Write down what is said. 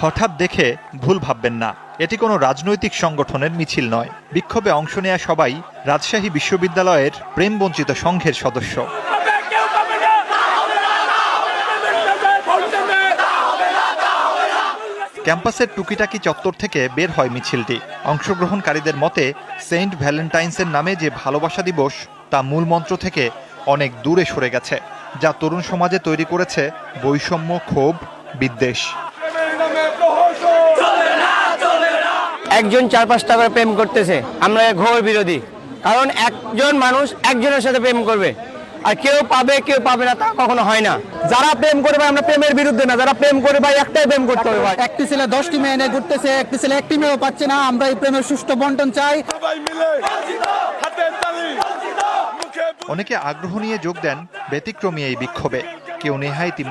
হঠাৎ দেখে ভুল ভাববেন না, এটি কোনো রাজনৈতিক সংগঠনের মিছিল নয়। বিক্ষোভে অংশ নেয়া সবাই রাজশাহী বিশ্ববিদ্যালয়ের প্রেমবঞ্চিত সংঘের সদস্য। ক্যাম্পাসের টুকিটাকি চত্বর থেকে বের হয় মিছিলটি। অংশগ্রহণকারীদের মতে সেন্ট ভ্যালেন্টাইন্সের নামে যে ভালোবাসা দিবস তা মূল মন্ত্র থেকে অনেক দূরে সরে গেছে, যা তরুণ সমাজে তৈরি করেছে বৈষম্য, ক্ষোভ, বিদ্বেষ। একজন 4-5টা করে প্রেম করতেছে, আমরা ঘোর বিরোধী। কারণ একজন মানুষ একজনের সাথে প্রেম করবে, আর কেউ পাবে কেউ পাবে না, তা কখনো হয় না। যারা প্রেম করে ভাই, আমরা প্রেমের বিরুদ্ধে না, যারা প্রেম করে ভাই একটাই প্রেম করতে হবে ভাই। একটি ছেলে 10টি মেয়ে এনে ঘুরতেছে, একটি ছেলে একটি মেয়েও পাচ্ছে না। আমরা এই প্রেমের সুষ্ঠু বন্টন চাই। অনেকে আগ্রহ নিয়ে যোগ দেন ব্যতিক্রমী এই বিক্ষোভে, কেউ নেহায়েতি